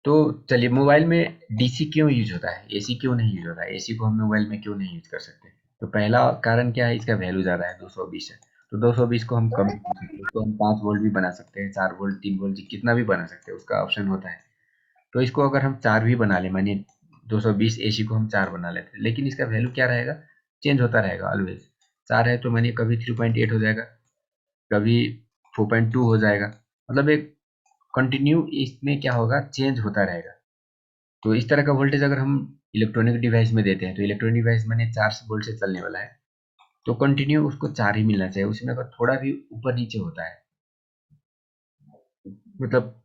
तो चलिए, मोबाइल में डीसी क्यों यूज होता है, एसी क्यों नहीं यूज होता है, एसी को हम मोबाइल में क्यों नहीं यूज कर सकते? तो पहला कारण क्या है, इसका वैल्यू ज़्यादा है, 220 है। तो 220 को हम कम भी कर सकते हैं, उसको हम 5 वोल्ट भी बना सकते हैं, 4 वोल्ट, 3 वोल्ट, कितना भी बना सकते हैं, उसका ऑप्शन होता है। तो इसको अगर हम 4 भी बना लें, मानिए 220 एसी को हम 4 बना लेते हैं, लेकिन इसका वैल्यू क्या रहेगा, चेंज होता रहेगा ऑलवेज। 4 है तो मानिए कभी 3.8 हो जाएगा, कभी 4.2 हो जाएगा, मतलब एक कंटिन्यू इसमें क्या होगा, चेंज होता रहेगा। तो इस तरह का वोल्टेज अगर हम इलेक्ट्रॉनिक डिवाइस में देते हैं, तो इलेक्ट्रॉनिक डिवाइस माने 4 वोल्ट से चलने वाला है, तो कंटिन्यू उसको 4 ही मिलना चाहिए, उसमें अगर थोड़ा भी ऊपर नीचे होता है, मतलब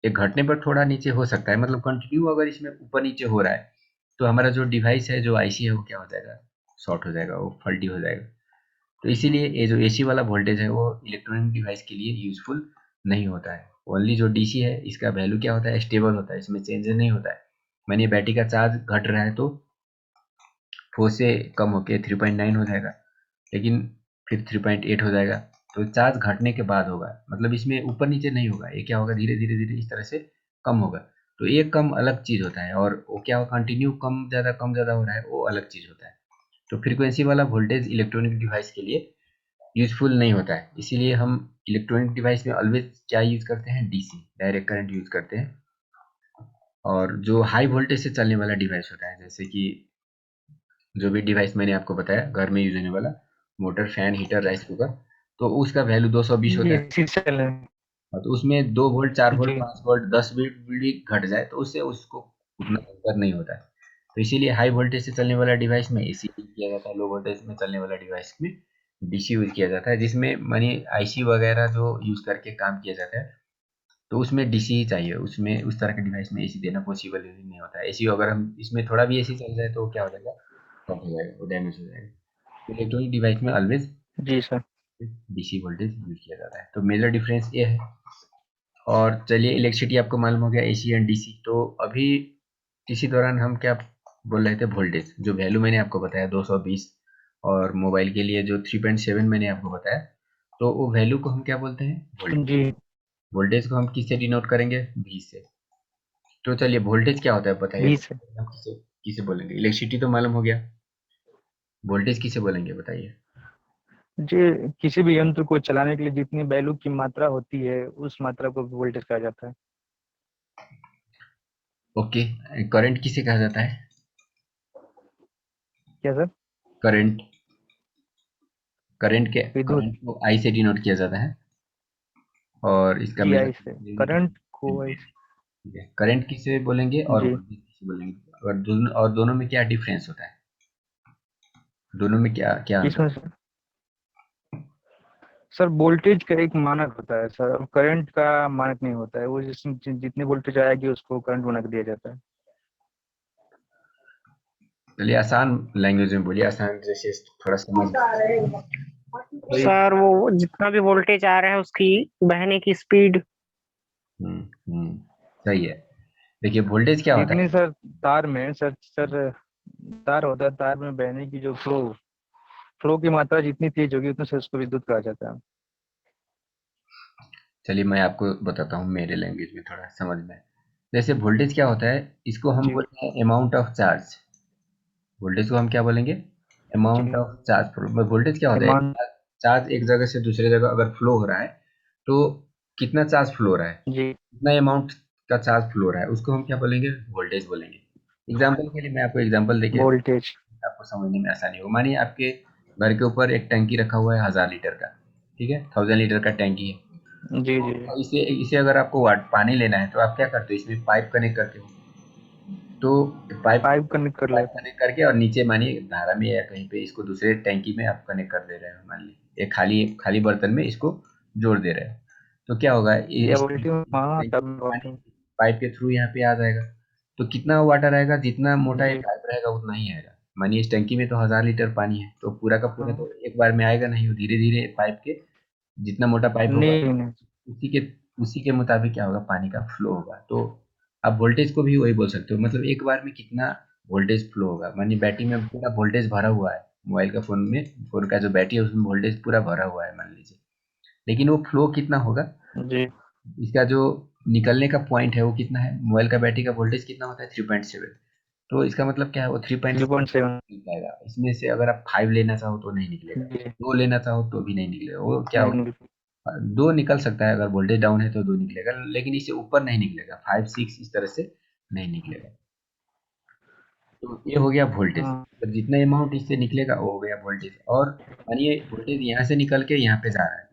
ये घटने पर थोड़ा नीचे हो सकता है, मतलब कंटिन्यू अगर इसमें ऊपर नीचे हो रहा है, तो हमारा जो डिवाइस है, जो आईसी है, वो क्या हो जाएगा, शॉर्ट हो जाएगा, वो फल्टी हो जाएगा। तो इसीलिए ये जो एसी वाला वोल्टेज है, वो इलेक्ट्रॉनिक डिवाइस के लिए यूजफुल नहीं होता है। ओनली जो डीसी है, इसका वैल्यू क्या होता है, स्टेबल होता है, इसमें चेंज नहीं होता है। मानिए बैटरी का चार्ज घट रहा है, तो 4 से कम होके 3.9 हो जाएगा, लेकिन फिर 3.8 हो जाएगा। तो चार्ज घटने के बाद होगा, मतलब इसमें ऊपर नीचे नहीं होगा, ये क्या होगा, धीरे धीरे धीरे इस तरह से कम होगा। तो ये कम अलग चीज होता है, और वो क्या कंटिन्यू कम ज़्यादा हो रहा है, वो अलग चीज होता है। तो फ्रीक्वेंसी वाला वोल्टेज इलेक्ट्रॉनिक डिवाइस के लिए यूजफुल नहीं होता है, इसीलिए हम इलेक्ट्रॉनिक डिवाइस में ऑलवेज क्या यूज करते हैं, डीसी, डायरेक्ट करंट यूज करते हैं। और जो हाई वोल्टेज से चलने वाला डिवाइस होता है, जैसे कि जो भी डिवाइस मैंने आपको बताया घर में यूज होने वाला, motor, fan, heater, rice cooker, तो उसका वैल्यू 220 होता जी, है। इसी से चल रहे हैं। हाँ, तो उसमें 2 वोल्ट, 4 वोल्ट, जी। 5 वोल्ट, 10 वोल्ट भी घट जाए, तो उससे उसको उतना असर नहीं होता है। तो इसीलिए हाई वोल्टेज से चलने वाला डिवाइस में एसी यूज किया जाता है, लो वोल्टेज में चलने वाला डिवाइस में डीसी यूज किया जाता है, जिसमें मानिए आईसी वगैरह जो यूज करके काम किया जाता है, तो उसमें डीसी ही चाहिए, उसमें उस तरह के डिवाइस में एसी देना पॉसिबल ही नहीं होता है। एसी अगर हम इसमें थोड़ा भी एसी चल जाए, तो क्या हो जाएगा, कट हो जाएगा, वो डैमेज हो जाएगा। इलेक्ट्रॉनिक डिवाइस में ऑलवेज जी सर। डीसी वोल्टेज यूज किया जाता है, तो मेजर डिफरेंस ये है। और चलिए, इलेक्ट्रिसिटी आपको मालूम हो गया, एसी एंड डीसी। तो अभी इसी दौरान हम क्या बोल रहे थे, वोल्टेज, जो वैल्यू मैंने आपको बताया 220, और मोबाइल के लिए जो 3.7 मैंने आपको बताया, तो वो वैल्यू को हम क्या बोलते हैं, वोल्टेज। जी। वोल्टेज को हम किससे डिनोट करेंगे, वी से। तो चलिए, वोल्टेज क्या होता है बताइए, 20 है। हम किसे किसे बोलेंगे, इलेक्ट्रिसिटी तो मालूम हो गया, वोल्टेज किसे बोलेंगे बताइए। जी, किसी भी यंत्र को चलाने के लिए जितनी वैल्यू की मात्रा होती है, उस मात्रा को वोल्टेज कहा जाता है। ओके, करंट किसे कहा जाता है, क्या सर? करंट, विद्युत। करंट को आई से डिनोट किया जाता है, और इसका जी, मेजर आई से यूनिट है करंट को आई एम्पीयर। ठीक है, करंट किसे बोलेंगे और जी। वोल्टेज किसे बोलेंगे, और दोनों में क्या डिफरेंस होता है, दोनों में क्या क्या अंतर किसमें सर? सर, वोल्टेज का एक मानक होता है सर, करंट का मानक नहीं होता है। वो जितनी वोल्टेज आएगी उसको करंट बना के दिया जाता है। है? चलिए, आसान लैंग्वेज में बोलिए, आसान जैसे थोड़ा समझ। कोई सर वो जितना भी वोल्टेज आ रहा है उसकी बहने की स्पीड। हम्म, सही है। देखिए, वोल्टेज क्या होता जितनी है, सर तार में सर तार होता है, तार में बहने की जो फ्लो फ्लो की मात्रा जितनी तेज होगी उतने से उसको विद्युत कहा जाता है। चलिए मैं आपको बताता हूँ मेरे लैंग्वेज में, थोड़ा समझ में। जैसे वोल्टेज क्या होता है, इसको हम जी। बोलते हैं अमाउंट ऑफ चार्ज। वोल्टेज को हम क्या बोलेंगे, अमाउंट जी। Of charge flow. वोल्टेज क्या होता है, मान। चार्ज एक जगह से दूसरे जगह अगर फ्लो हो रहा है, तो कितना चार्ज फ्लो हो रहा है, जी। कितना अमाउंट का चार्ज फ्लो हो रहा है, उसको हम क्या बोलेंगे, वोल्टेज बोलेंगे। एग्जाम्पल के लिए मैं आपको एग्जाम्पल देके वोल्टेज। आपको समझने में आसानी हो। मानिए आपके घर के ऊपर एक टंकी रखा हुआ है 1000 लीटर का, ठीक है, 1000 लीटर का टंकी है। जी। जी। और इसे इसे अगर आपको पानी लेना है, तो आप क्या करते हो, इसमें पाइप कनेक्ट करते हो। तो पाइप पाइप कनेक्ट कर पाइप लेते हैं। कनेक्ट करके, और नीचे मानिए धारा में या कहीं पे इसको दूसरे टैंकी में आप कनेक्ट कर दे रहे हो, मान लीजिए एक खाली खाली बर्तन में इसको जोड़ दे रहे हो। तो क्या होगा, या इस वोल्टेज। हाँ, टैंकी में तब पानी होते हैं। पाइप के थ्रू यहाँ पे आ जाएगा। तो कितना वाटर आएगा, जितना मोटा ये जी। पाइप रहेगा उतना ही आएगा। मानिए इस टैंकी में तो 1000 लीटर पानी है, तो पूरा का पूरा हाँ। तो एक बार में आएगा नहीं, वो धीरे धीरे पाइप के, जितना मोटा पाइप होगा, नहीं नहीं। उसी के उसी के मुताबिक क्या होगा, पानी का फ्लो होगा। तो आप वोल्टेज को भी वही बोल सकते हो, मतलब एक बार में कितना वोल्टेज फ्लो होगा। मानिए बैटरी में पूरा वोल्टेज भरा हुआ है, मोबाइल का फोन का जो बैटरी है उसमें वोल्टेज पूरा भरा हुआ है मान लीजिए, लेकिन वो फ्लो कितना होगा, जी। इसका जो निकलने का पॉइंट है वो कितना है, मोबाइल का बैटरी का वोल्टेज कितना होता है 3.7। तो इसका मतलब क्या है, वो 3.7 3.7 निकल जाएगा। इसमें से अगर आप 5 लेना चाहो तो नहीं निकलेगा, जी 2 लेना चाहो तो भी नहीं निकलेगा। वो क्या नहीं होगा, 2 निकल सकता है, अगर वोल्टेज डाउन है तो 2 निकलेगा, लेकिन इससे ऊपर नहीं निकलेगा, 5 6 इस तरह से नहीं निकलेगा। तो ये हो गया वोल्टेज, हाँ तो जितना अमाउंट इससे निकलेगा वो हो गया वोल्टेज। और मानिए वोल्टेज यहाँ से निकल के यहाँ पे जा रहा है,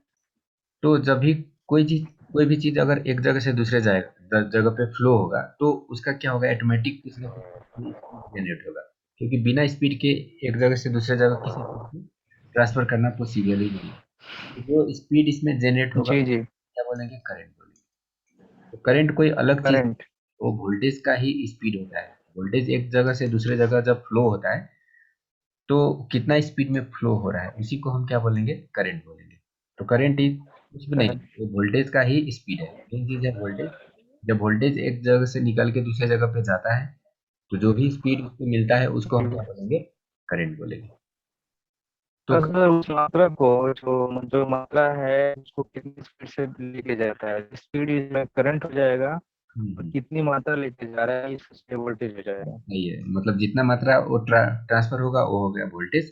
तो जब भी कोई भी चीज़ अगर एक जगह से दूसरे जगह पे फ्लो होगा, तो उसका क्या होगा, ऑटोमेटिक कुछ ना कुछ स्पीड जनरेट होगा, क्योंकि बिना स्पीड के एक जगह से दूसरे जगह किसी चीज़ को ट्रांसफर करना पॉसिबल ही नहीं है। तो जो स्पीड इसमें जनरेट होगा जी जी क्या बोलेंगे, करंट बोलेंगे। तो करंट कोई अलग चीज़, करंट वो वोल्टेज का ही स्पीड होता है। वोल्टेज एक जगह से दूसरे जगह जब फ्लो होता है, तो कितना स्पीड में फ्लो हो रहा है उसी को हम क्या बोलेंगे, करंट बोलेंगे। तो करंट इज कुछ भी नहीं, करंट वो वोल्टेज का ही स्पीड है, मेन चीज है वोल्टेज। जब वोल्टेज एक जगह से निकल के दूसरे जगह पे जाता है, तो जो भी स्पीड उसको मिलता है उसको हम क्या बोलेंगे, करंट बोलेंगे। तो अगर उस मात्रा को जो जो मात्रा है उसको कितनी स्पीड से लेके जाता है, स्पीड इसमें करंट हो जाएगा, और हम्म, कितनी मात्रा लेके जा रहा है इससे वोल्टेज हो जाएगा। सही है, मतलब जितना मात्रा वो ट्रांसफर होगा वो हो गया वोल्टेज,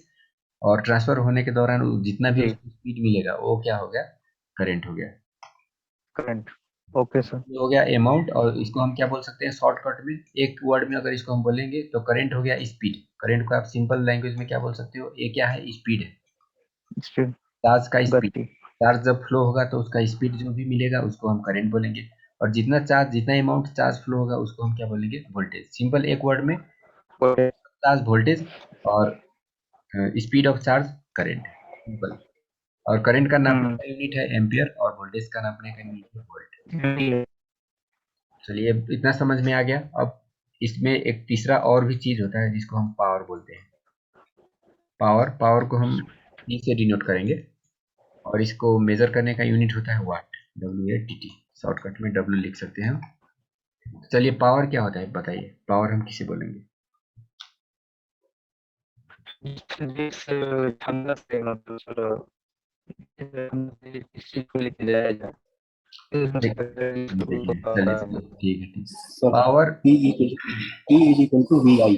और ट्रांसफर होने के दौरान जितना भी जी उसको स्पीड मिलेगा वो क्या हो गया, करंट हो गया। Current okay sir. ये हो गया अमाउंट, और इसको हम क्या बोल सकते हैं शॉर्टकट में, एक वर्ड में अगर इसको हम बोलेंगे तो करंट हो गया स्पीड। करंट को आप सिंपल लैंग्वेज में क्या बोल सकते हो, ये क्या है, स्पीड है, स्पीड चार्ज का स्पीड। गति चार्ज जब फ्लो होगा तो उसका स्पीड जो भी मिलेगा उसको हम करंट बोलेंगे, और जितना अमाउंट चार्ज फ्लो होगा उसको हम क्या बोलेंगे, वोल्टेज। सिंपल एक वर्ड में, चार्ज वोल्टेज, और स्पीड ऑफ चार्ज करंट है, सिंपल। और करंट का नापने हम्म का यूनिट है एम्पियर, और वोल्टेज का नापने का यूनिट है वोल्ट। जी चलिए इतना समझ में आ गया। अब इसमें एक तीसरा और भी चीज होता है जिसको हम पावर बोलते हैं। पावर, पावर को हम P से डिनोट करेंगे, और इसको मेजर करने का यूनिट होता है वाट, WATT, शॉर्टकट में W लिख सकते हैं हम। चलिए पावर क्या होता है बताइए, पावर हम किसे बोलेंगे। जिस क्षमता से मतलब सर इस चीज को लेके जाया जाए इसमें से देखिए चलिए चलिए, ठीक है ठीक। Sir power, P is equal to VI,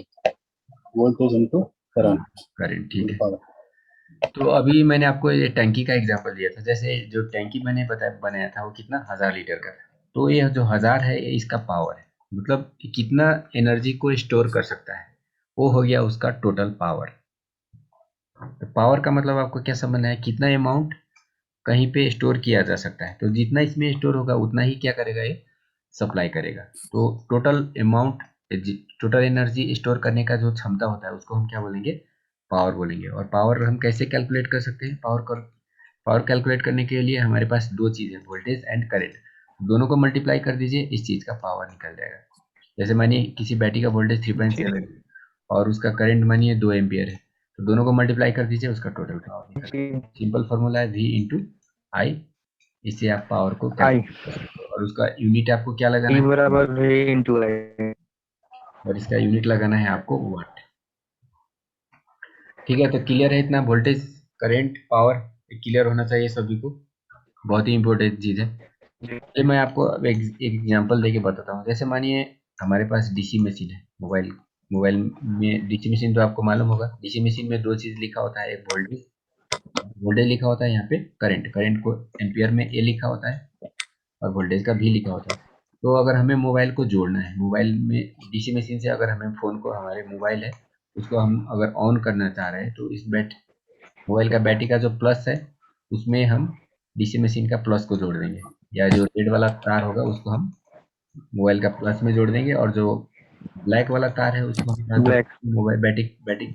voltage into current. Current, ठीक है। तो अभी मैंने आपको ये टैंकी का एग्जांपल दिया था, जैसे जो टैंकी मैंने बनाया था वो कितना 1000 लीटर का था। तो ये जो 1000 है ये इसका पावर है, मतलब कि कितना एनर्जी को स्टोर कर सकता है, वो हो गया उसका टोटल पावर। तो पावर का मतलब आपको क्या समझना है, कितना अमाउंट कहीं पे स्टोर किया जा सकता है, तो जितना इसमें स्टोर होगा उतना ही क्या करेगा, ये सप्लाई करेगा। तो total amount, total energy store करने का जो क्षमता होता है उसको हम क्या बोलेंगे, पावर बोलेंगे। और पावर हम कैसे कैलकुलेट कर सकते हैं, पावर कैलकुलेट करने के लिए हमारे पास दो चीज़ है, वोल्टेज एंड करंट। दोनों को मल्टीप्लाई कर दीजिए, इस चीज़ का पावर निकल जाएगा। जैसे मानिए किसी बैटरी का वोल्टेज 3.7 है, और उसका करंट मानिए 2 एम्पियर है, तो दोनों को मल्टीप्लाई कर दीजिए, उसका टोटल पावर निकल जी आएगा। सिंपल फॉर्मूला है V इंटू आई, इससे आप पावर को आई कैलकुलेट कर सकते हो, और उसका यूनिट आपको क्या लगाना ई है, बराबर V इंटू आई। और इसका यूनिट लगाना है आपको वाट। ठीक है, तो क्लियर है इतना, वोल्टेज करंट पावर क्लियर होना चाहिए सभी को, बहुत ही इंपॉर्टेंट चीज़ है। जी चलिए मैं आपको अब एक एग्जांपल देके बताता हूँ। जैसे मानिए हमारे पास डीसी मशीन है, मोबाइल मोबाइल में डीसी मशीन तो आपको मालूम होगा। डीसी मशीन में दो चीज़ लिखा होता है, एक वोल्टेज, वोल्टेज लिखा होता है यहाँ पे, करंट, करंट को एम्पियर में ए लिखा होता है, और वोल्टेज का भी लिखा होता है। तो अगर हमें मोबाइल को जोड़ना है, मोबाइल में डीसी मशीन से अगर हमें फ़ोन को, हमारे मोबाइल है उसको हम अगर ऑन करना चाह रहे हैं, तो इस मोबाइल का बैटरी का जो प्लस है उसमें हम डीसी मशीन का प्लस को जोड़ देंगे, या जो रेड वाला तार होगा उसको हम मोबाइल का प्लस में जोड़ देंगे, और जो ब्लैक वाला तार है उसको हम जो black mobile battery battery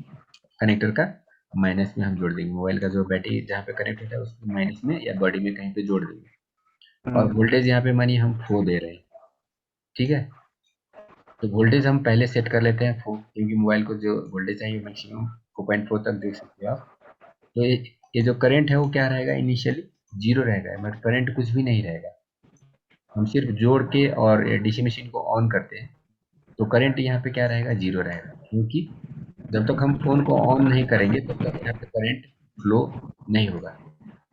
connector का माइनस में हम जोड़ देंगे, मोबाइल का जो बैटरी जहाँ पे कनेक्ट होता है उसको माइनस में या बॉडी में कहीं पे जोड़ देंगे। और वोल्टेज यहाँ पे मानिए हम 4 दे रहे हैं, ठीक है। तो वोल्टेज हम पहले सेट कर लेते हैं 4, क्योंकि मोबाइल को जो वोल्टेज चाहिए मैक्सिमम 4.4 तक देख सकते हो आप। तो ये जो करंट है वो क्या रहेगा, इनिशियली 0 रहेगा, मतलब करंट कुछ भी नहीं रहेगा। हम सिर्फ जोड़ के और डीसी मशीन को ऑन करते हैं, तो करंट यहाँ पे क्या रहेगा, 0 रहेगा, क्योंकि जब तक हम फ़ोन को ऑन नहीं करेंगे तब तक यहाँ पे करंट फ्लो नहीं होगा।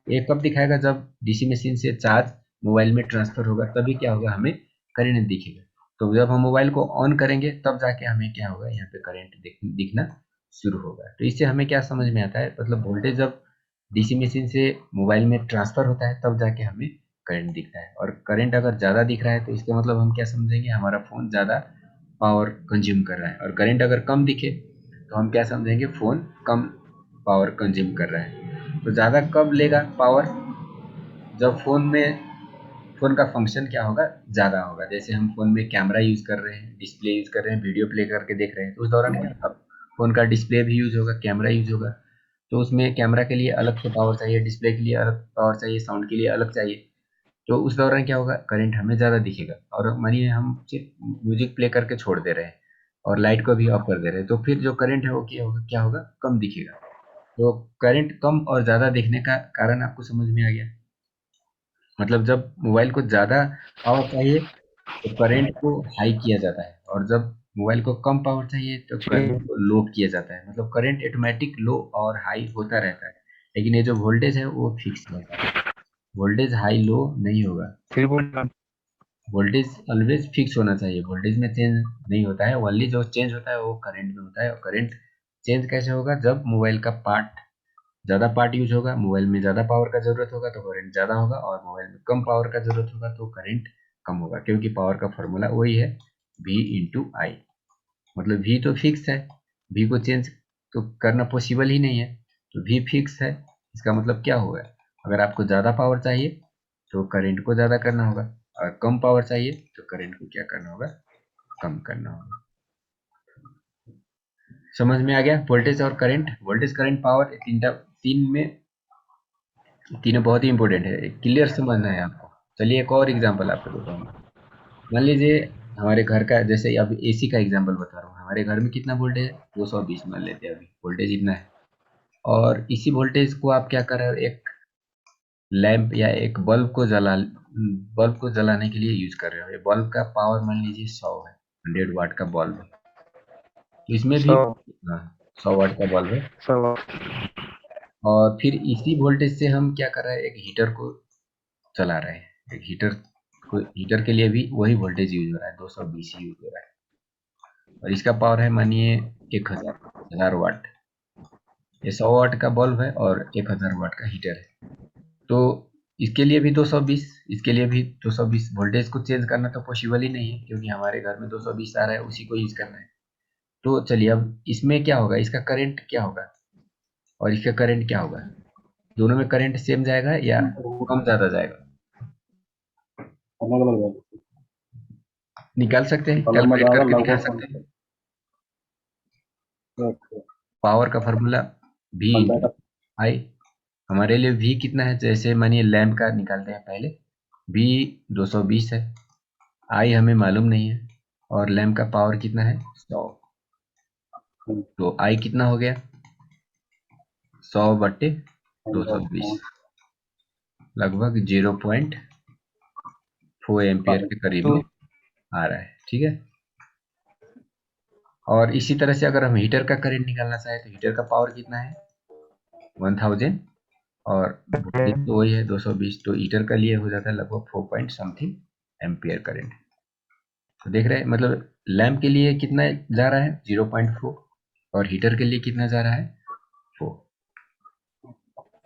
ये कब दिखाएगा, जब डीसी मशीन से चार्ज मोबाइल में ट्रांसफर होगा तभी क्या होगा, हमें करंट दिखेगा। तो जब हम मोबाइल को ऑन करेंगे तब जाके हमें क्या होगा, यहाँ पे करंट दिखना शुरू होगा। तो इससे हमें क्या समझ में आता है, मतलब वोल्टेज जब डीसी मशीन से मोबाइल में ट्रांसफर होता है तब जाके हमें करंट दिखता है। और करंट अगर ज़्यादा दिख रहा है तो इसका मतलब हम क्या समझेंगे, हमारा फ़ोन ज़्यादा पावर कंज्यूम कर रहा है। और करंट अगर कम दिखे तो हम क्या समझेंगे, फ़ोन कम पावर कंज्यूम कर रहा है। तो ज़्यादा कब लेगा पावर, जब फ़ोन का फंक्शन क्या होगा, ज़्यादा होगा। जैसे हम फ़ोन में कैमरा यूज़ कर रहे हैं, डिस्प्ले यूज़ कर रहे हैं, वीडियो प्ले करके देख रहे हैं, तो उस दौरान क्या होगा, फ़ोन का डिस्प्ले भी यूज़ होगा, कैमरा यूज़ होगा। तो उसमें कैमरा के लिए अलग से पावर चाहिए, डिस्प्ले के लिए अलग पावर चाहिए, साउंड के लिए अलग चाहिए। तो उस दौरान क्या होगा, करंट हमें ज़्यादा दिखेगा। और मानिए हम सिर्फ म्यूजिक प्ले करके छोड़ दे रहे हैं और लाइट को भी ऑफ कर दे रहे हैं, तो फिर जो करंट है वो क्या होगा, कम दिखेगा। तो करंट कम और ज़्यादा दिखने का कारण आपको समझ में आ गया। मतलब जब मोबाइल को ज़्यादा पावर चाहिए तो करंट को हाई किया जाता है, और जब मोबाइल को कम पावर चाहिए तो करंट को लो किया जाता है। मतलब करंट ऑटोमेटिक लो और हाई होता रहता है, लेकिन ये जो वोल्टेज है वो फिक्स रहता है। वोल्टेज हाई लो नहीं होगा, फिर बोल वोल्टेज ऑलवेज फिक्स होना चाहिए, वोल्टेज में चेंज नहीं होता है। ओनली जो चेंज होता है वो करंट में होता है। और करंट चेंज कैसे होगा, जब मोबाइल का ज़्यादा पार्ट यूज होगा, मोबाइल में ज़्यादा पावर का ज़रूरत होगा तो करंट ज़्यादा होगा, और मोबाइल में कम पावर का ज़रूरत होगा तो करंट कम होगा। क्योंकि पावर का फॉर्मूला वही है, V इंटू आई। मतलब V तो फिक्स है, V को चेंज तो करना पॉसिबल ही नहीं है, तो V फिक्स है। इसका मतलब क्या होगा, अगर आपको ज़्यादा पावर चाहिए तो करंट को ज़्यादा करना होगा, और कम पावर चाहिए तो करंट को क्या करना होगा, कम करना होगा। समझ में आ गया, वोल्टेज और करंट, वोल्टेज करंट पावर तीनों बहुत ही इंपॉर्टेंट है, क्लियर समझना है आपको। चलिए एक और एग्जांपल आपको देता हूँ। मान लीजिए हमारे घर का, जैसे अब एसी का एग्जांपल बता रहा हूँ, हमारे घर में कितना वोल्टेज है, 220 मान लेते हैं, अभी वोल्टेज इतना है। और इसी वोल्टेज को आप क्या कर रहे हो, एक लैंप या एक बल्ब को जलाने के लिए यूज कर रहे हो। ये बल्ब का पावर मान लीजिए 100 है, 100 वाट का बल्ब है। तो इसमें भी 100 हाँ, 100 वाट का बल्ब है। 100 और फिर इसी वोल्टेज से हम क्या कर रहे हैं, एक हीटर को चला रहे हैं। एक हीटर के लिए भी वही वोल्टेज यूज हो रहा है, 220 यूज हो रहा है। और इसका पावर है मानिए 1000 वाट। ये 100 वाट का बल्ब है और 1000 वाट का हीटर है। तो इसके लिए भी 220, इसके लिए भी 220। वोल्टेज को चेंज करना तो पॉसिबल ही नहीं है, क्योंकि हमारे घर में 220 आ रहा है, उसी को यूज करना है। तो चलिए अब इसमें क्या होगा, इसका करंट क्या होगा और इसका करंट क्या होगा, दोनों में करंट सेम जाएगा या कम ज़्यादा जाएगा, अलग अलग है, निकाल सकते हैं, बल्ब में कैलकुलेट ज्यादा करके निकाल लगभग सकते हैं। कम। पावर का फॉर्मूला V इंटू आई। हमारे लिए V कितना है, जैसे मानिए लैंप का निकालते हैं पहले। V 220 है, I हमें मालूम नहीं है, और लैंप का पावर कितना है, 100। तो I कितना हो गया, 100/220, लगभग 0.4 एम्पियर के करीब में आ रहा है। ठीक है। और इसी तरह से अगर हम हीटर का करंट निकालना चाहें तो हीटर का पावर कितना है, 1000, और वोल्टेज तो वही है 220। तो हीटर का लिए हो जाता है लगभग 4 पॉइंट समथिंग एम्पियर करंट। तो देख रहे हैं, मतलब लैंप के लिए कितना जा रहा है, 0.4, और हीटर के लिए कितना जा रहा है, 4।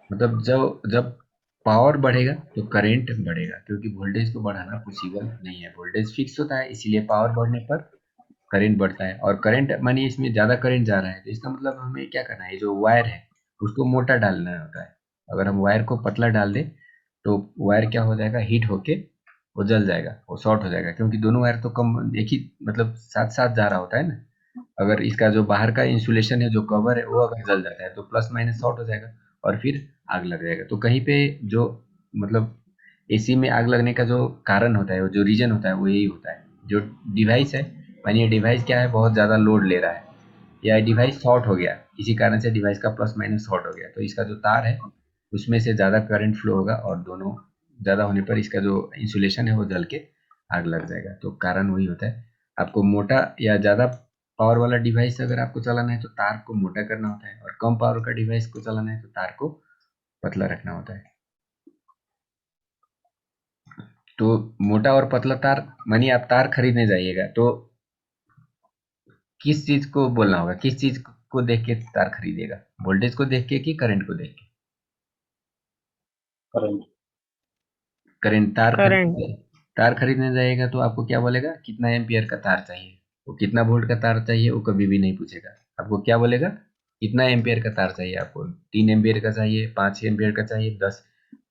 मतलब जब पावर बढ़ेगा तो करंट बढ़ेगा, क्योंकि वोल्टेज को बढ़ाना पॉसिबल नहीं है। वोल्टेज फिक्स होता है, इसीलिए पावर बढ़ने पर करंट बढ़ता है। और करंट मानिए इसमें ज़्यादा करंट जा रहा है, तो इसका मतलब हमें क्या करना है, जो वायर है उसको मोटा डालना होता है। अगर हम वायर को पतला डाल दें तो वायर क्या हो जाएगा, हीट होके वो जल जाएगा, वो शॉर्ट हो जाएगा, क्योंकि दोनों वायर तो कम एक ही मतलब साथ साथ जा रहा होता है ना। अगर इसका जो बाहर का इंसुलेशन है, जो कवर है, वो अगर जल जाता है तो प्लस माइनस शॉर्ट हो जाएगा और फिर आग लग जाएगा। तो कहीं पे जो मतलब एसी में आग लगने का जो कारण होता है, वो जो रीजन होता है, वो यही होता है। जो डिवाइस है, मानिए डिवाइस क्या है, बहुत ज़्यादा लोड ले रहा है, या डिवाइस शॉर्ट हो गया, किसी कारण से डिवाइस का प्लस माइनस शॉर्ट हो गया, तो इसका जो तार है उसमें से ज़्यादा करंट फ्लो होगा, और दोनों ज़्यादा होने पर इसका जो इंसुलेशन है वो जल के आग लग जाएगा। तो कारण वही होता है। आपको मोटा या ज़्यादा पावर वाला डिवाइस अगर आपको चलाना है तो तार को मोटा करना होता है, और कम पावर का डिवाइस को चलाना है तो तार को पतला रखना होता है। तो मोटा और पतला तार मानिए आप तार खरीदने जाइएगा तो किस चीज को बोलना होगा, किस चीज को देख के तार खरीदिएगा, वोल्टेज को देख के कि करंट को देख के? करंट। करंट। करंट। तार खरीदने जाइएगा तो आपको क्या बोलेगा, कितना एम्पियर का तार चाहिए, वो कितना वोल्ट का तार चाहिए वो कभी भी नहीं पूछेगा। आपको क्या बोलेगा, कितना एम्पियर का तार चाहिए आपको, 3 एम्पियर का चाहिए, 5 एम्पियर का चाहिए, 10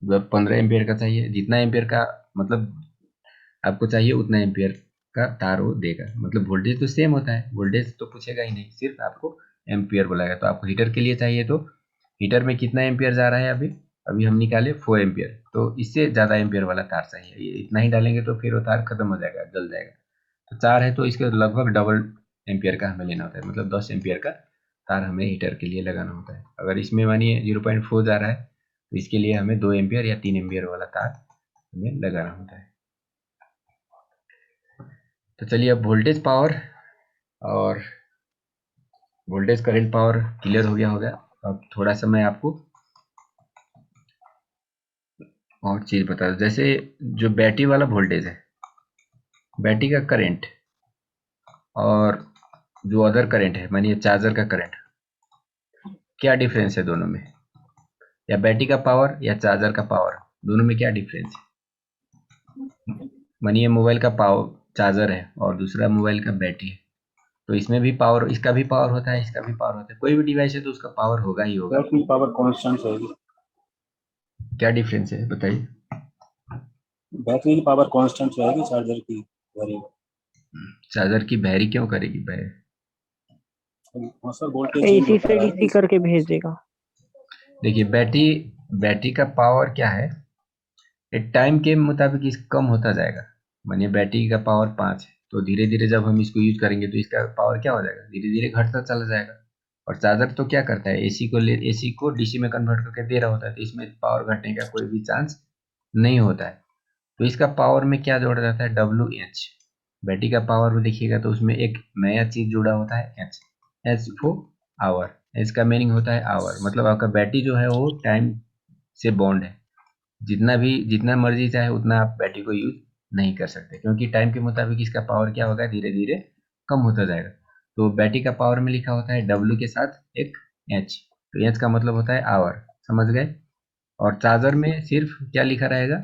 15 एम्पियर का चाहिए, जितना एम्पियर का मतलब आपको चाहिए उतना एम्पियर का तार वो देगा। मतलब वोल्टेज तो सेम होता है, वोल्टेज तो पूछेगा ही नहीं, सिर्फ आपको एम्पियर बुलाएगा। तो आपको हीटर के लिए चाहिए तो हीटर में कितना एम्पियर जा रहा है, अभी अभी हम निकाले 4 एम्पियर, तो इससे ज़्यादा एम्पियर वाला तार चाहिए। ये इतना ही डालेंगे तो फिर वो तार खत्म हो जाएगा, जल जाएगा। तो 4 है तो इसके लगभग डबल एम्पियर का हमें लेना होता है, मतलब 10 एम्पियर का तार हमें हीटर के लिए लगाना होता है। अगर इसमें मानिए 0.4 जा रहा है तो इसके लिए हमें 2 एम्पियर या 3 एम्पियर वाला तार हमें लगाना होता है। तो चलिए अब वोल्टेज पावर और वोल्टेज करंट पावर क्लियर हो गया होगा। अब थोड़ा सा मैं आपको और चीज़ बता दूं, जैसे जो बैटरी वाला वोल्टेज है, बैटरी का करंट और जो अदर करंट है मानिए चार्जर का करंट, क्या डिफरेंस है दोनों में, या बैटरी का पावर या चार्जर का पावर, दोनों में क्या डिफरेंस है? मानिए मोबाइल का पावर चार्जर है और दूसरा मोबाइल का बैटरी है, तो इसमें भी पावर, इसका भी पावर होता है, इसका भी पावर होता है। कोई भी डिवाइस है तो उसका पावर होगा ही होगा। बैटरी पावर कांस्टेंट रहेगी। क्या डिफरेंस है बताइए? बैटरी की पावर कांस्टेंट रहेगी, चार्जर की वेरी। चार्जर की बैरी क्यों करेगी बैरी? हाँ सर, वोल्टेज चेंज एसी होता से रहेगा डीसी इसमें। करके भेज देगा। देखिए बैटरी, बैटरी का पावर क्या है, एक टाइम के मुताबिक इस कम होता जाएगा। मानिए बैटरी का पावर 5 है तो धीरे धीरे जब हम इसको यूज करेंगे तो इसका पावर क्या हो जाएगा, धीरे धीरे घटता चला जाएगा। और चार्जर तो क्या करता है, एसी को डीसी में कन्वर्ट करके दे रहा होता है, तो इसमें पावर घटने का कोई भी चांस नहीं होता है। तो इसका पावर में क्या जोड़ा जाता है, WH। बैटरी का पावर देखिएगा तो उसमें एक नया चीज जुड़ा होता है, H. H for hour, H का मीनिंग होता है आवर, मतलब आपका बैटरी जो है वो टाइम से बॉन्ड है। जितना मर्जी चाहे उतना आप बैटरी को यूज नहीं कर सकते, क्योंकि टाइम के मुताबिक इसका पावर क्या होगा, धीरे धीरे कम होता जाएगा। तो बैटरी का पावर में लिखा होता है W के साथ एक H, तो H का मतलब होता है आवर, समझ गए? और चार्जर में सिर्फ क्या लिखा रहेगा,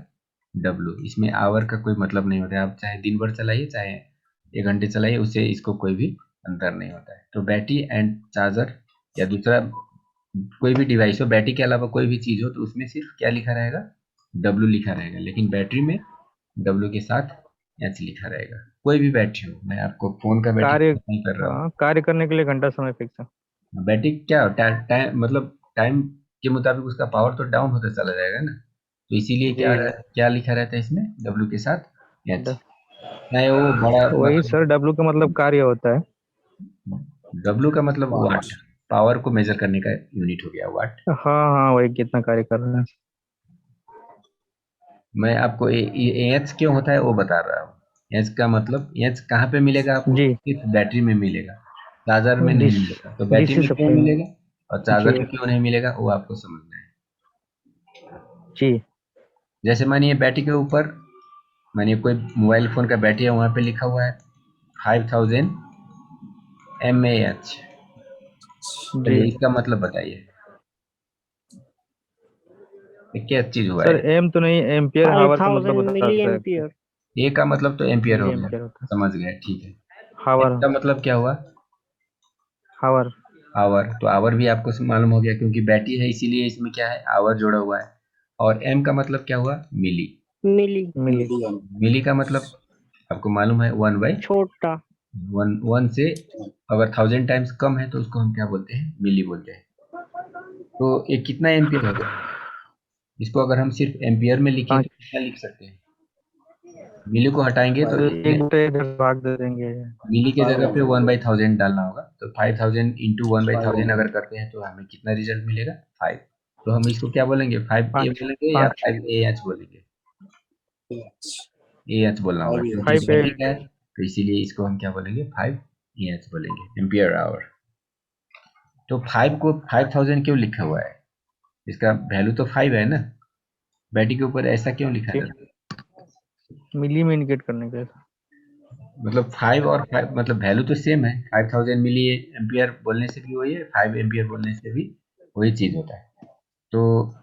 W। इसमें आवर का कोई मतलब नहीं होता है, आप चाहे दिन भर चलाइए चाहे 1 घंटे चलाइए, उससे इसको कोई भी अंतर नहीं होता है। तो बैटरी एंड चार्जर या दूसरा कोई भी डिवाइस हो, बैटरी के अलावा कोई भी चीज़ हो, तो उसमें सिर्फ क्या लिखा रहेगा, W लिखा रहेगा। लेकिन बैटरी में W के साथ H लिखा रहेगा। कोई भी बैटरी हो, मैं आपको फ़ोन का बैटरी कार्य, नहीं कर रहा हूँ। हाँ, कार्य करने के लिए घंटा समय फिक्स है। बैटरी क्या टाइम मतलब टाइम के मुताबिक उसका पावर तो डाउन होता चला जाएगा ना, तो इसीलिए जी जी। क्या लिखा रहता है इसमें, W के साथ H। ड- चाहे वो बड़ा वही मतलब सर, डब्लू का मतलब कार्य होता है। W का मतलब वाट, पाँच। पावर को मेजर करने का यूनिट हो गया वाट। हाँ हाँ, वही कितना कार्य कर रहा है। मैं आपको एच क्यों होता है वो बता रहा हूँ। एच का मतलब, एच कहाँ पे मिलेगा आपको, जी। सिर्फ बैटरी में मिलेगा, चार्जर में नहीं डिस मिलेगा। तो बैटरी डीसी में क्यों सप्लाई में। मिलेगा और चार्जर जी में क्यों नहीं मिलेगा वो आपको समझना है। जी। जैसे मानिए बैटरी के ऊपर, मानिए कोई मोबाइल फोन का बैटरी है, वहाँ पे लिखा हुआ है 5000 mAh, जी चलिए इसका मतलब बताइए, ये क्या चीज हुआ सर, है? एम तो नहीं, एम्पियर फाइव हावर का मतलब थाउजेंड बता मिली सकते हैं। एम्पियर। ए का मतलब तो एम्पियर हो जी, गया, एम्पियर होता है। समझ गए, ठीक है। हावर। एच का मतलब क्या हुआ, हावर। आवर। तो आवर भी आपको मालूम हो गया क्योंकि बैटरी है, इसीलिए इसमें क्या है, आवर जोड़ा हुआ है। और एम का मतलब क्या हुआ, मिली। मिली। मिली। मिलियन। मिली का मतलब आपको मालूम है 1/, छोटा। वन से अगर 1000 टाइम्स कम है तो उसको हम क्या बोलते हैं, मिली बोलते हैं। तो ये कितना एम्पियर हो गया, इसको अगर हम सिर्फ एम्पियर में लिखें तो पाँच। कितना लिख सकते हैं? मिली को हटाएंगे तो एक बटे इधर भाग दे देंगे। मिली के जगह पे 500। 1/1000 डालना होगा। तो 5000 इंटू 1/1000 500। अगर करते हैं तो हमें कितना रिजल्ट मिलेगा, 5। तो हम इसको क्या बोलेंगे, 5A पाँच। बोलेंगे या पाँच। 5AH बोलेंगे? AH बोलना होगा 5 क्योंकि फाइव ए। बैटरी का है, तो इसीलिए इसको हम क्या बोलेंगे, 5AH बोलेंगे, एम्पियर आवर। तो 5 को 5000 क्यों लिखा हुआ है, इसका वैल्यू तो 5 है ना, बैटरी के ऊपर ऐसा क्यों लिखा जी। जाता है? मिली में इंडिकेट करने के लिए। मतलब 5 और 5 मतलब वैल्यू तो सेम है, 5000 मिली एम्पियर बोलने से भी वही है, 5 एम्पियर बोलने से भी वही चीज होता है। तो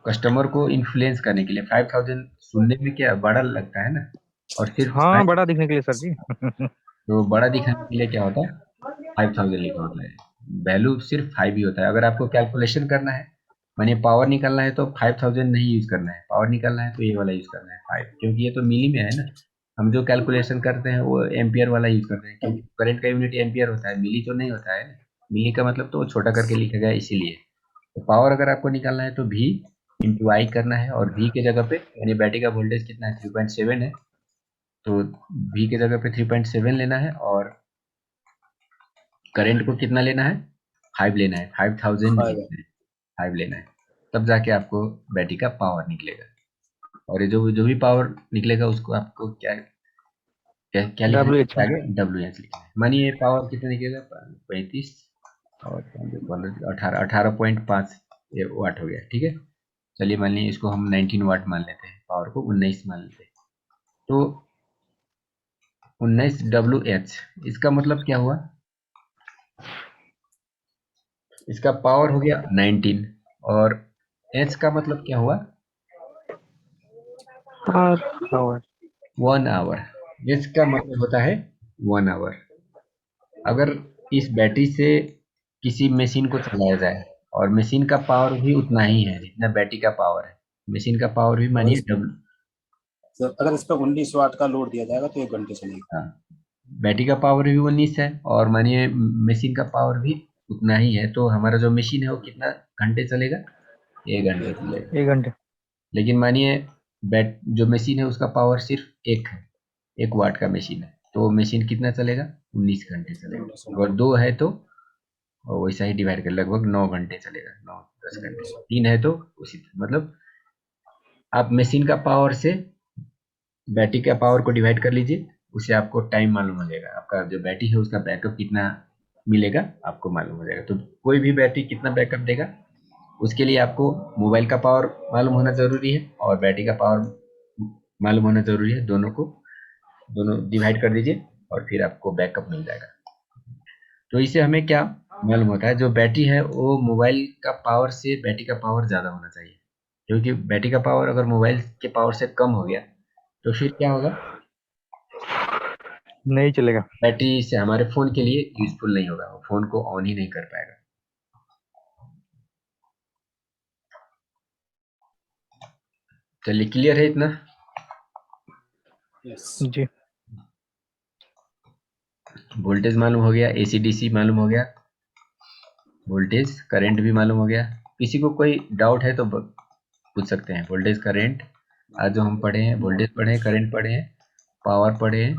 कस्टमर को इन्फ्लुएंस करने के लिए 5000 सुनने में क्या बड़ा लगता है ना, और सिर्फ हाँ, बड़ा दिखने के लिए सर जी। तो बड़ा दिखाने के लिए क्या होता है 5000 लिखा होता है, वैल्यू सिर्फ 5 ही होता है। अगर आपको कैलकुलेशन करना है, मानिए पावर निकालना है, तो 5000 नहीं यूज करना है, पावर निकालना है तो ये वाला यूज करना है 5, क्योंकि ये तो मिली में है ना। हम जो कैलकुलेशन करते हैं वो एम्पियर वाला यूज करते हैं, क्योंकि करंट का यूनिट एम्पियर होता है, मिली तो नहीं होता है ना। मिली का मतलब तो छोटा करके लिखा गया है इसीलिए। तो पावर अगर आपको निकालना है तो V इंटू आई करना है, और V के जगह पे यानी बैटरी का वोल्टेज कितना है 3.7 है, तो V के जगह पे 3.7 लेना है, और करंट को कितना लेना है 5 लेना है, 5000 5 लेना है, तब जाके आपको बैटरी का पावर निकलेगा। और ये जो जो भी पावर निकलेगा उसको आपको क्या क्या, क्या लिखना है WH में। आगे WH लिखना है। मानिए पावर कितना निकलेगा 35 और 18.5 ये वाट हो गया, ठीक है। चलिए मान लीजिए इसको हम 19 वाट मान लेते हैं, पावर को 19 मान लेते हैं। तो 19 WH, इसका मतलब क्या हुआ, इसका पावर हो गया 19, और H का मतलब क्या हुआ और 1 आवर। H का मतलब होता है 1 आवर। अगर इस बैटरी से किसी मशीन को चलाया जाए, और मशीन का पावर भी उतना ही है जितना बैटरी का पावर है, मशीन का पावर भी मानिए डब्ल्यू, तो अगर इस पर 19 वाट का लोड दिया जाएगा तो 1 घंटे चलेगा। हाँ, बैटरी का पावर भी 19 है, और मानिए मशीन का पावर भी उतना ही है, तो हमारा जो मशीन है वो कितना घंटे चलेगा 1 घंटे चलेगा। 1 घंटे। लेकिन मानिए बैट जो मशीन है उसका पावर सिर्फ 1 है, 1 वाट का मशीन है, तो मशीन कितना चलेगा 19 घंटे चलेगा। अगर 2 है तो और वैसा ही डिवाइड कर लगभग 9 घंटे चलेगा, 9-10 घंटे। 3 है तो उसी मतलब आप मशीन का पावर से बैटरी का पावर को डिवाइड कर लीजिए, उससे आपको टाइम मालूम हो जाएगा, आपका जो बैटरी है उसका बैकअप कितना मिलेगा आपको मालूम हो जाएगा। तो कोई भी बैटरी कितना बैकअप देगा उसके लिए आपको मोबाइल का पावर मालूम होना ज़रूरी है, और बैटरी का पावर मालूम होना ज़रूरी है। दोनों डिवाइड कर दीजिए और फिर आपको बैकअप मिल जाएगा। तो इससे हमें क्या मालूम होता है, जो बैटरी है वो मोबाइल का पावर से बैटरी का पावर ज़्यादा होना चाहिए, क्योंकि बैटरी का पावर अगर मोबाइल के पावर से कम हो गया तो फिर क्या होगा, नहीं चलेगा। बैटरी से हमारे फ़ोन के लिए यूजफुल नहीं होगा, वो फ़ोन को ऑन ही नहीं कर पाएगा। चलिए क्लियर है इतना। यस। जी। वोल्टेज मालूम हो गया, AC DC मालूम हो गया, वोल्टेज करंट भी मालूम हो गया। किसी को कोई डाउट है तो पूछ सकते हैं। वोल्टेज करंट आज जो हम पढ़े हैं, वोल्टेज पढ़े हैं, करंट पढ़े हैं, पावर पढ़े हैं।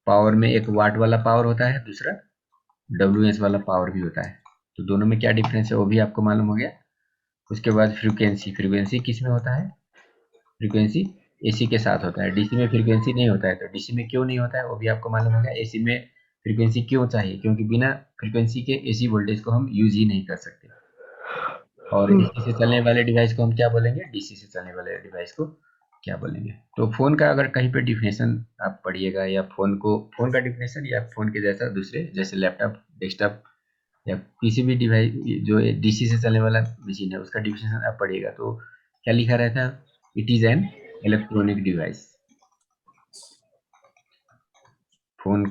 पावर में एक वाट वाला पावर होता है, दूसरा WH वाला पावर भी होता है, तो दोनों में क्या डिफरेंस है वो भी आपको मालूम हो गया। उसके बाद फ्रीक्वेंसी, फ्रीक्वेंसी किस में होता है, फ्रीक्वेंसी AC के साथ होता है, DC में फ्रीक्वेंसी नहीं होता है। तो DC में क्यों नहीं होता है वो भी आपको मालूम हो गया। AC में फ्रीक्वेंसी क्यों चाहिए, क्योंकि बिना फ्रीक्वेंसी के AC वोल्टेज को हम यूज ही नहीं कर सकते। और AC से चलने वाले डिवाइस को हम क्या बोलेंगे, DC से चलने वाले डिवाइस को क्या बोलेंगे। तो फ़ोन का अगर कहीं पे डिफिनेशन आप पढ़िएगा, या फ़ोन का डिफिनेशन या फ़ोन के जैसा दूसरे जैसे लैपटॉप, डेस्कटॉप या किसी भी डिवाइस जो DC से चलने वाला मशीन है उसका डिफिनेशन आप पढ़िएगा तो क्या लिखा रहता है, it is an electronic device. Phone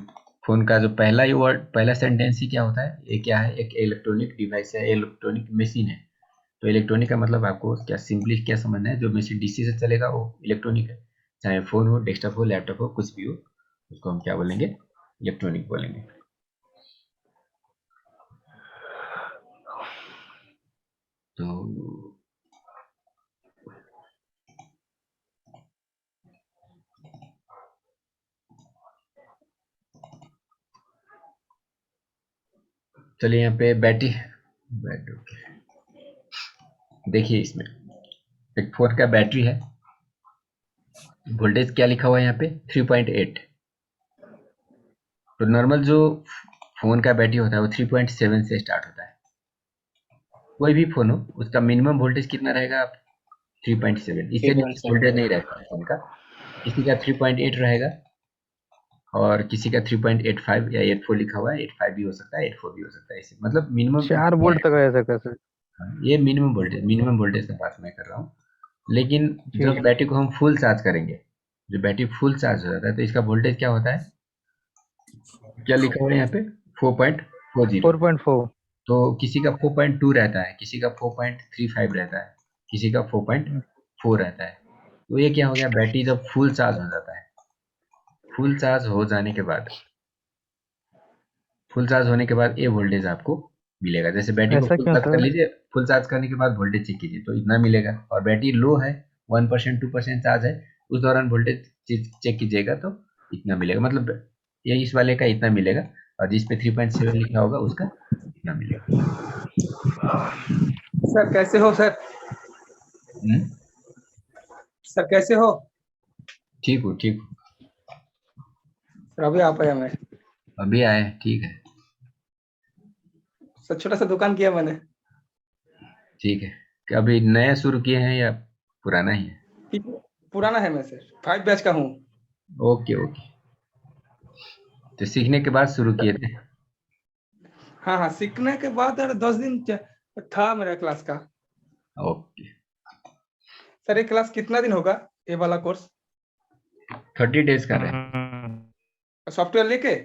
phone का जो पहला ही वर्ड, पहला सेंटेंस ही क्या होता है, ये क्या है, एक इलेक्ट्रॉनिक डिवाइस है, इलेक्ट्रॉनिक मशीन है। तो इलेक्ट्रॉनिक का मतलब आपको क्या सिंपली क्या समझना है, जो मशीन DC से चलेगा वो इलेक्ट्रॉनिक है, चाहे फ़ोन हो, डेस्कटॉप हो, लैपटॉप हो, कुछ भी हो, उसको हम क्या बोलेंगे, इलेक्ट्रॉनिक बोलेंगे। तो चलिए यहाँ पे बैटरी देखिए, इसमें एक फ़ोन का बैटरी है, वोल्टेज क्या लिखा हुआ है यहाँ पे 3.8। तो नॉर्मल जो फ़ोन का बैटरी होता है वो 3.7 से स्टार्ट होता है। कोई भी फ़ोन हो उसका मिनिमम वोल्टेज कितना रहेगा, आप 3.7, इससे नीचे वोल्टेज नहीं रहता है फ़ोन का। किसी का 3.8 रहेगा और किसी का 3.85 या 84 लिखा हुआ है, 85 भी हो सकता है, 84 भी हो सकता है, ऐसे मतलब मिनिमम तो 4 वोल्ट तक है ऐसा कैसे? ये मिनिमम वोल्टेज का बात मैं कर रहा हूँ। लेकिन ठीक जब बैटरी को हम फुल चार्ज करेंगे, जब बैटरी फुल चार्ज हो जाता है तो इसका वोल्टेज क्या होता है, क्या लिखा हुआ है यहाँ पे, 4.40। 4.4। तो किसी का 4.2 रहता है, किसी का 4.35 रहता है, किसी का 4.4 रहता है। तो ये क्या हो गया, बैटरी जब फुल चार्ज हो जाता है, फुल चार्ज हो जाने के बाद, फुल चार्ज होने के बाद ये वोल्टेज आपको मिलेगा। जैसे बैटरी को ऐसा फुल क्यों चार्ज कर सर? लीजिए, फुल चार्ज करने के बाद वोल्टेज चेक कीजिए तो इतना मिलेगा। और बैटरी लो है, 1% 2% चार्ज है, उस दौरान वोल्टेज चेक कीजिएगा तो इतना मिलेगा। मतलब ये इस वाले का इतना मिलेगा और जिस पे 3.7 लिखा होगा उसका इतना मिलेगा। सर कैसे हो सर? हम्म, सर कैसे हो? ठीक हूँ ठीक हूँ। सर अभी आ पाया मैं। अभी आए, ठीक है सर छोटा सा दुकान किया मैंने। ठीक है। कि अभी नया शुरू किए हैं या पुराना ही है? पुराना है मैं सर, 5 बैच का हूँ। ओके ओके, तो सीखने के बाद शुरू किए थे? हाँ हाँ, सीखने के बाद 10 दिन था मेरा क्लास का। ओके। सर ये क्लास कितना दिन होगा, ये वाला कोर्स? 30 डेज का रहे। सॉफ्टवेयर लेके?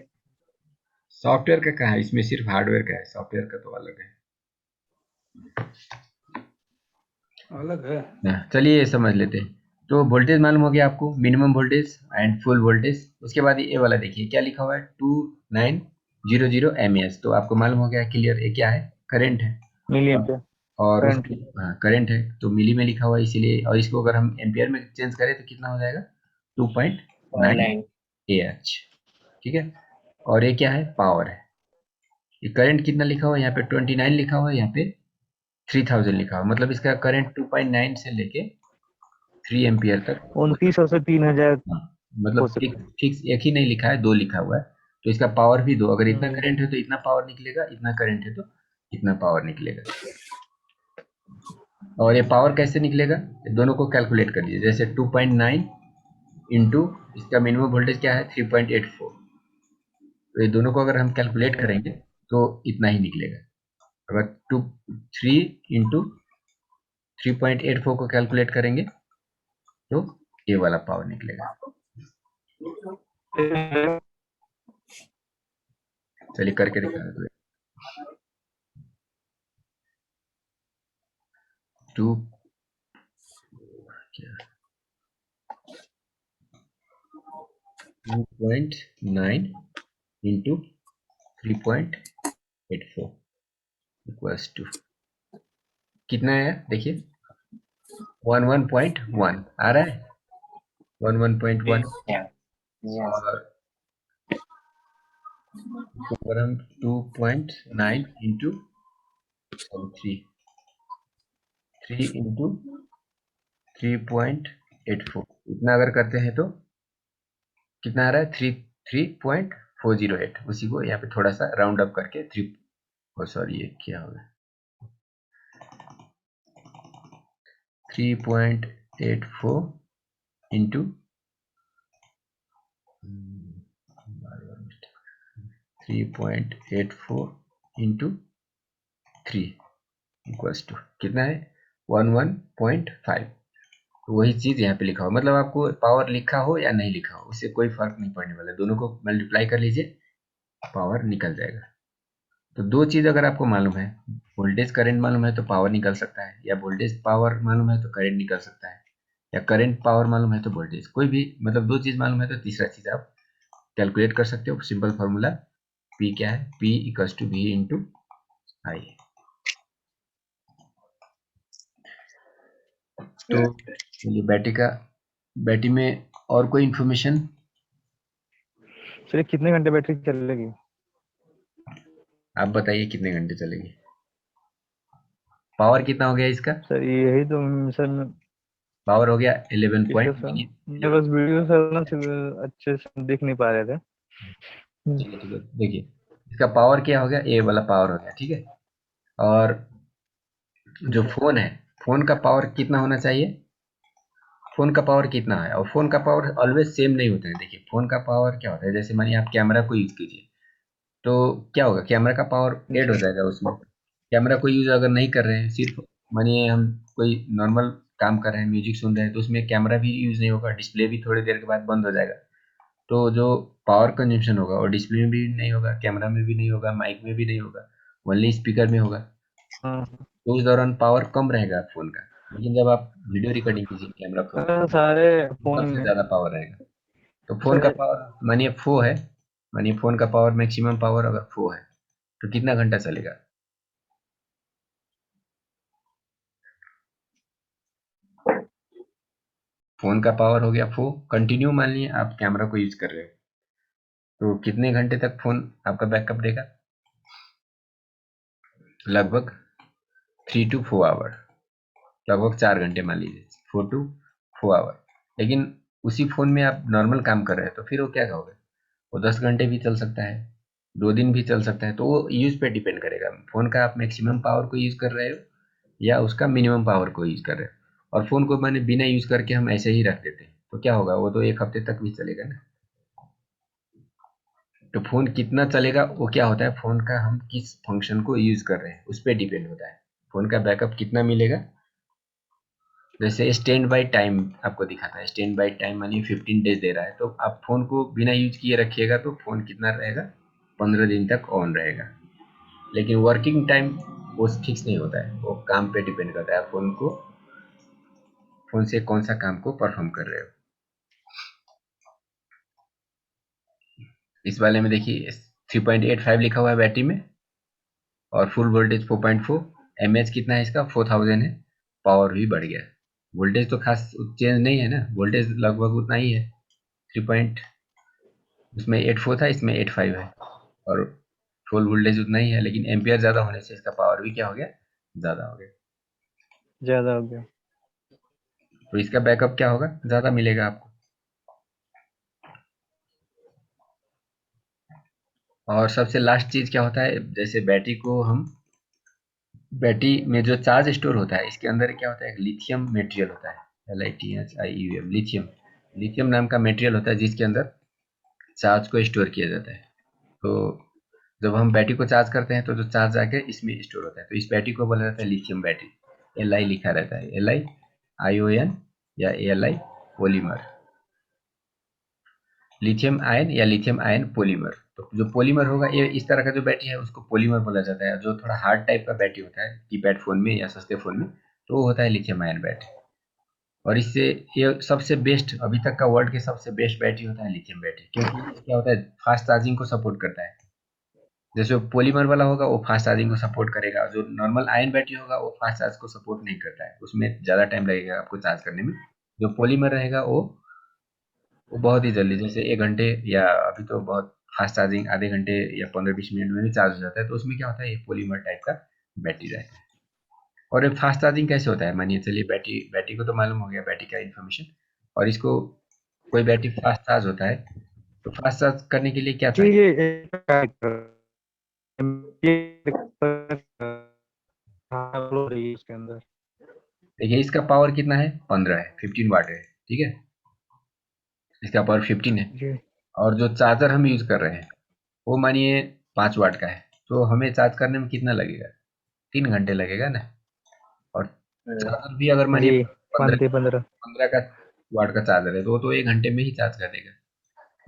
सॉफ्टवेयर का कहाँ है, इसमें सिर्फ हार्डवेयर का है, सॉफ्टवेयर का तो अलग है। अलग है। चलिए ये समझ लेते हैं। तो वोल्टेज मालूम हो गया आपको, minimum voltage and full voltage. उसके बाद ये वाला देखिए क्या लिखा हुआ है, 2900 mAh। तो आपको मालूम हो गया क्लियर, ये क्या है, करंट है। मिली एम्पियर और करंट। उसकी करंट है तो मिली में लिखा हुआ है इसीलिए, और इसको अगर हम एम्पियर में चेंज करें तो कितना हो जाएगा, 2.9 Ah। ठीक है। और ये क्या है, पावर है। ये करंट कितना लिखा हुआ है, यहाँ पे 29 लिखा हुआ है, यहाँ पे 3000 लिखा हुआ है। मतलब इसका करंट 2.9 से लेके 3 एम्पियर तक हो सकता 2900 से 3000 है। हाँ, हो मतलब सकता है। फिक्स एक ही नहीं लिखा है, दो लिखा हुआ है। तो इसका पावर भी दो, अगर इतना हम्म, करंट है तो इतना पावर निकलेगा, इतना करंट है तो इतना पावर निकलेगा। और ये पावर कैसे निकलेगा, ये दोनों को कैलकुलेट कर लीजिए। जैसे 2.9 इंटू इसका मिनिमम वोल्टेज क्या है, 3.84। तो ये दोनों को अगर हम कैलकुलेट करेंगे तो इतना ही निकलेगा। अगर 3 इंटू 3.84 को कैलकुलेट करेंगे तो ये वाला पावर निकलेगा। चलिए करके दिखा दो। 2.9 इंटू 3.84 इक्वल्स टू कितना है, देखिए 11.1 आ रहा है, 11.1। और अगर हम 2.9 इंटू 3 इंटू 3.84 इतना अगर करते हैं तो कितना आ रहा है, 3.408। उसी को यहाँ पे थोड़ा सा राउंड अप करके सॉरी ये क्या होगा, 3.84 इंटू 3.84 इंटू 3 इक्वल्स टू कितना है, 11.5। तो वही चीज यहाँ पे लिखा हो, मतलब आपको पावर लिखा हो या नहीं लिखा हो उससे कोई फर्क नहीं पड़ने वाला है। दोनों को मल्टीप्लाई कर लीजिए, पावर निकल जाएगा। तो दो चीज अगर आपको मालूम है, वोल्टेज करंट मालूम है तो पावर निकल सकता है, या वोल्टेज पावर मालूम है तो करंट निकल सकता है, या करंट पावर मालूम है तो वोल्टेज, कोई भी मतलब दो चीज मालूम है तो तीसरा चीज आप कैलकुलेट कर सकते हो। सिंपल फार्मूला P क्या है, P equals to V into I. तो चलिए बैटरी में और कोई इंफॉर्मेशन? सर ये कितने घंटे बैटरी चलेगी? आप बताइए कितने घंटे चलेगी, पावर कितना हो गया इसका, सर यही तो सर मैं पावर हो गया पिछले 11. साल मैं बस वीडियो सर ना अच्छे से देख नहीं पा रहे थे। चलिए ठीक है, देखिए इसका पावर क्या हो गया, ए वाला पावर हो गया, ठीक है। और जो फोन है, फोन का पावर कितना होना चाहिए, फ़ोन का पावर कितना है, और फ़ोन का पावर ऑलवेज सेम नहीं होता है। देखिए फ़ोन का पावर क्या होता है, जैसे मानिए आप कैमरा को यूज़ कीजिए, तो क्या होगा, कैमरा का पावर ऐड हो जी जाएगा उसमें। कैमरा को यूज़ अगर नहीं कर रहे हैं, सिर्फ मानिए हम कोई नॉर्मल काम कर रहे हैं, म्यूजिक सुन रहे हैं, तो उसमें कैमरा भी यूज़ नहीं होगा, डिस्प्ले भी थोड़ी देर के बाद बंद हो जाएगा। तो जो पावर कंजम्पशन होगा वो डिस्प्ले में भी नहीं होगा, कैमरा में भी नहीं होगा, माइक में भी नहीं होगा, ओनली स्पीकर में होगा। हाँ तो उस दौरान पावर कम रहेगा फ़ोन का। लेकिन जब आप वीडियो रिकॉर्डिंग कीजिए कैमरा को, सारे तो फोन सबसे में ज़्यादा पावर रहेगा। तो फ़ोन का जैसे पावर मानिए 4 है, मानिए फ़ोन का पावर मैक्सिमम पावर अगर 4 है, तो कितना घंटा चलेगा? फ़ोन का पावर हो गया 4, कंटिन्यू मान लीजिए आप कैमरा को यूज़ कर रहे हो, तो कितने घंटे तक फ़ोन आपका बैकअप देगा? लगभग 3 टू 4 आवर, लगभग 4 घंटे मान लीजिए, 4 टू 4 आवर। लेकिन उसी फ़ोन में आप नॉर्मल काम कर रहे हैं, तो फिर वो क्या होगा? वो 10 घंटे भी चल सकता है, 2 दिन भी चल सकता है, तो वो यूज़ पे डिपेंड करेगा। फ़ोन का आप मैक्सिमम पावर को यूज़ कर रहे हो या उसका मिनिमम पावर को यूज़ कर रहे हो। और फ़ोन को मैंने बिना यूज़ करके हम ऐसे ही रख देते हैं, तो क्या होगा? वो तो 1 हफ्ते तक भी चलेगा ना। तो फ़ोन कितना चलेगा, वो क्या होता है, फ़ोन का हम किस फंक्शन को यूज़ कर रहे हैं, उस पे डिपेंड होता है। फ़ोन का बैकअप कितना मिलेगा, जैसे स्टैंड बाय टाइम आपको दिखाता है, स्टैंड बाय टाइम मानिए 15 डेज दे रहा है, तो आप फ़ोन को बिना यूज़ किए रखिएगा तो फ़ोन कितना रहेगा, 15 दिन तक ऑन रहेगा। लेकिन वर्किंग टाइम वो फिक्स नहीं होता है, वो काम पे डिपेंड करता है, फ़ोन से कौन सा काम को परफॉर्म कर रहे हो। इस वाले में देखिए 3.85 लिखा हुआ है बैटरी में, और फुल वोल्टेज 4.4, एमएच कितना है इसका, 4000 है। पावर भी बढ़ गया, वोल्टेज तो खास चेंज नहीं है ना, वोल्टेज लगभग उतना ही है, 3 पॉइंट, उसमें 84 था, इसमें 85 है, और फुल वोल्टेज उतना ही है, लेकिन एम्पियर ज़्यादा होने से इसका पावर भी क्या हो गया, ज़्यादा हो गया। ज्यादा हो गया। तो इसका बैकअप क्या होगा, ज़्यादा मिलेगा आपको। और सबसे लास्ट चीज़ क्या होता है, जैसे बैटरी को हम, बैटरी में जो चार्ज स्टोर होता है, इसके अंदर क्या होता है, एक लिथियम मटेरियल होता है, LiThium, लिथियम, लिथियम नाम का मटेरियल होता है जिसके अंदर चार्ज को स्टोर किया जाता है। तो जब हम बैटरी को चार्ज करते हैं तो जो चार्ज आके इसमें स्टोर होता है, तो इस बैटरी को बोला जाता है लिथियम बैटरी। Li लिखा रहता है, LiION या Li पॉलीमर, लिथियम आयन या लिथियम आयन पॉलीमर। तो जो पॉलीमर होगा, ये इस तरह का जो बैटरी है उसको पॉलीमर बोला जाता है। जो थोड़ा हार्ड टाइप का बैटरी होता है कीपैड फ़ोन में या सस्ते फ़ोन में, तो वो होता है लिथियम आयन बैटरी। और इससे ये सबसे बेस्ट, अभी तक का वर्ल्ड के सबसे बेस्ट बैटरी होता है लिथियम बैटरी, क्योंकि ये क्या होता है, फास्ट चार्जिंग को सपोर्ट करता है। जैसे पॉलीमर वाला होगा वो फास्ट चार्जिंग को सपोर्ट करेगा, जो नॉर्मल आयन बैटरी होगा वो फास्ट चार्ज को सपोर्ट नहीं करता है, उसमें ज़्यादा टाइम लगेगा आपको चार्ज करने में। जो पॉलीमर रहेगा वो बहुत ही जल्दी, जैसे 1 घंटे, या अभी तो बहुत फास्ट चार्जिंग आधे घंटे या 15-20 मिनट में भी चार्ज हो जाता है, तो उसमें क्या होता है, ये पॉलीमर टाइप का बैटरी रहता है। और ये फास्ट चार्जिंग कैसे होता है, मानिए चलिए बैटरी बैटरी को तो मालूम हो गया, बैटरी का इन्फॉर्मेशन। और इसको, कोई बैटरी फास्ट चार्ज होता है, तो फास्ट चार्ज करने के लिए क्या जी चाहिए? ये उसके अंदर। देखिए इसका पावर कितना है, 15 है, 15 वाट है, ठीक है, इसका पावर 15 है। जी और जो चार्जर हम यूज़ कर रहे हैं वो मानिए 5 वाट का है, तो हमें चार्ज करने में कितना लगेगा, 3 घंटे लगेगा ना। और चार्जर भी अगर मानिए जी 15 15 15 का वाट का चार्जर है, तो वो तो 1 घंटे में ही चार्ज कर देगा।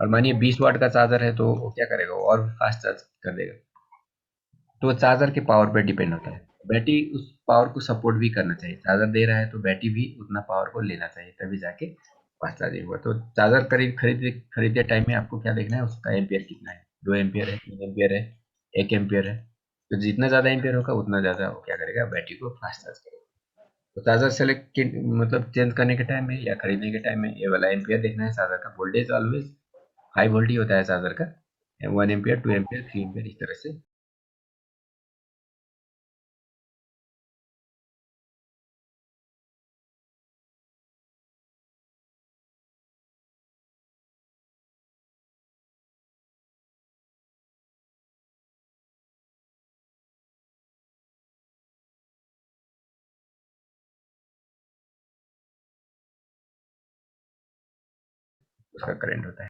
और मानिए 20 वाट का चार्जर है, तो वो क्या करेगा, वो और फास्ट चार्ज कर देगा। तो चार्जर के पावर पे डिपेंड होता है, बैटरी उस पावर को सपोर्ट भी करना चाहिए, चार्जर दे रहा है तो बैटरी भी उतना पावर को लेना चाहिए, तभी जाके फास्ट चार्जिंग होगा। तो चार्जर करीब खरीदते खरीदते टाइम में आपको क्या देखना है, उसका एम्पियर कितना है, 2 एम्पियर है, 3 एम्पियर है, 1 एम्पियर है। तो जितना ज़्यादा एम्पियर होगा उतना ज़्यादा वो क्या करेगा, बैटरी को फास्ट चार्ज करेगा। तो चार्जर सेलेक्ट मतलब चेंज करने के टाइम में या खरीदने के टाइम में ये वाला एम्पियर देखना है, चार्जर का वोल्टेज ऑलवेज हाई वोल्टेज होता है चार्जर का, 1 एम्पियर, 2 एम्पियर, 3 एम्पियर, इस तरह से। उसका करंट होता है।